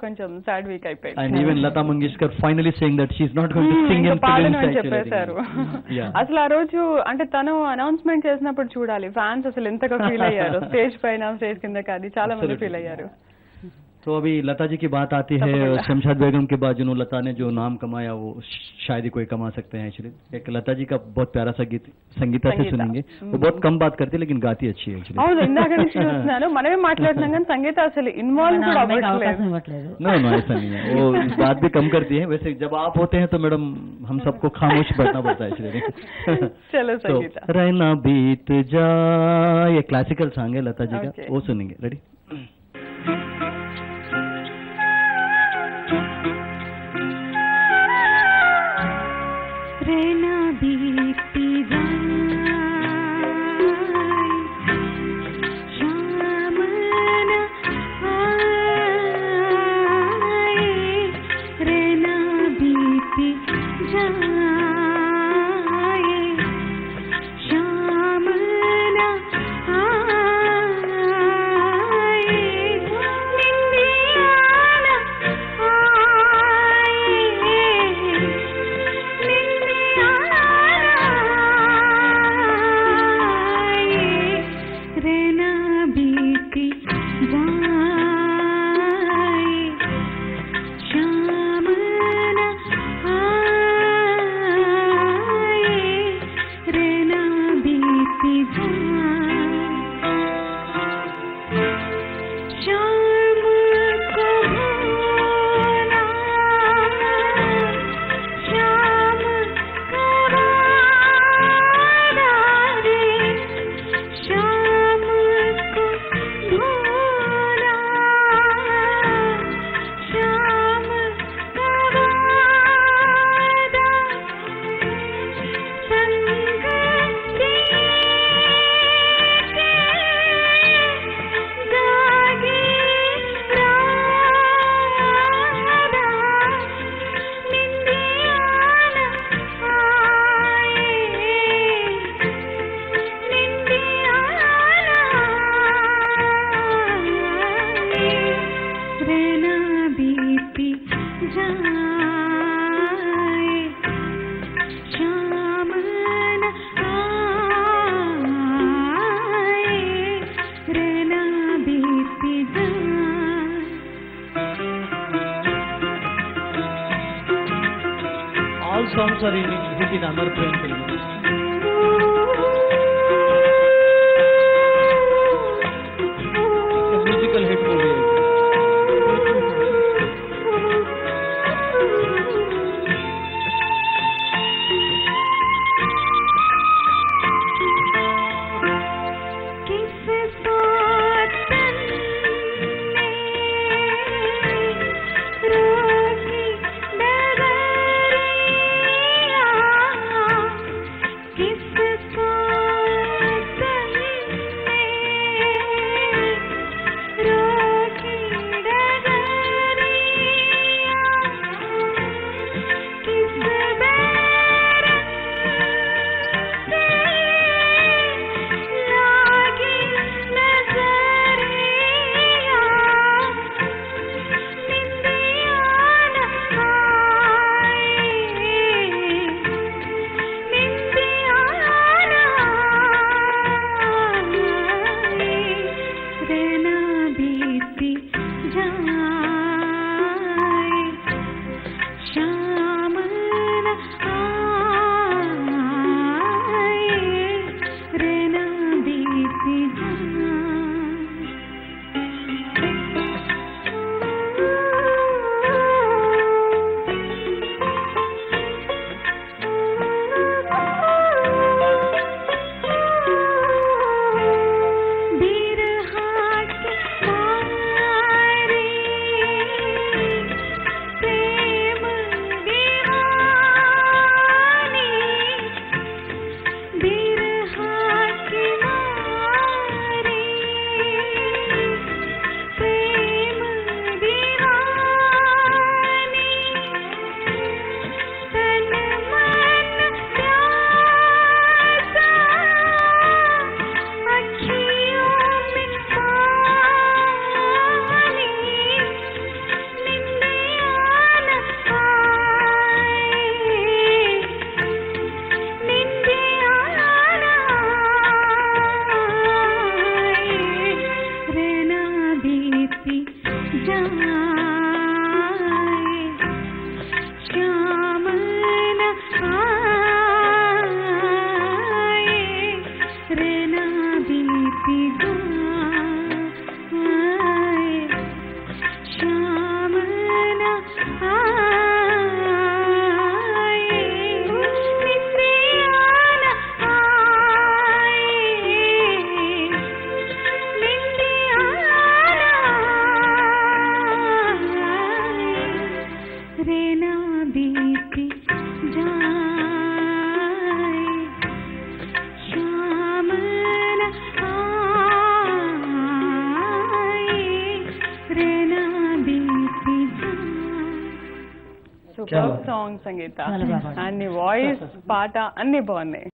కొంచెం sad week అయిపోయింది. And even Lata Mangeshkar finally saying that she's not going to sing in films అని చెప్పేశారు. అసలు ఆ రోజు అంటే తను అనౌన్స్మెంట్ చేసినప్పుడు చూడాలి ఫ్యాన్స్ అసలు ఎంతగా ఫీల్ అయ్యారు, స్టేజ్ పైన స్టేజ్ కింద కాదు చాలా మంది ఫీల్ అయ్యారు. तो अभी लता जी की बात आती है, शमशाद बेगम के बाद जो लता ने जो नाम कमाया वो शायद ही कोई कमा सकते हैं एक्चुअली. एक लता जी का बहुत प्यारा संगीता से सुनेंगे. वो बहुत कम बात करती है लेकिन गाती अच्छी है एक्चुअली. అవును ఇందాక నుంచి చూస్తున్నాను మనమే మాట్లాడుతున్నాం కానీ సంగీత అసలు ఇన్వాల్వ్ కూడా అవ్వట్లేదు. नो ऐसा नहीं है, वो बात भी कम करती है. वैसे जब आप होते हैं तो मैडम हम सबको खामोश बैठना पड़ता है एक्चुअली. चलो संगीता. रहना बीत जाए, ये क्लासिकल सॉन्ग है लता जी का, वो सुनेंगे. रेडी? रहना बीती जाए, शाम न आए, रहना बीती जाए, शाम न आए, निंदिया न आए, रहना बीती जाए, शाम न आए, रहना बीती जाए, शाम को होना, शाम का वादा रे, शाम को भूला, शाम का वादा, संग के जागे राधा, निंदिया न आए, निंदिया न आए, रहना बीती जाए, शाम न आए, रहना बीती जाए. All songs are hit in Amar Prem film. It's a musical hit movie. किस सोचन ने रोकी डगरिया, श्याम न आए रहना बीत जाए श्याम न आए निंदियान आए निंदियान आए रहना बीत जाए श्याम न आए रहना बीत जाए సూపర్ సాంగ్ సంగీత. అన్ని వాయిస్ పాట అన్ని బాగున్నాయి.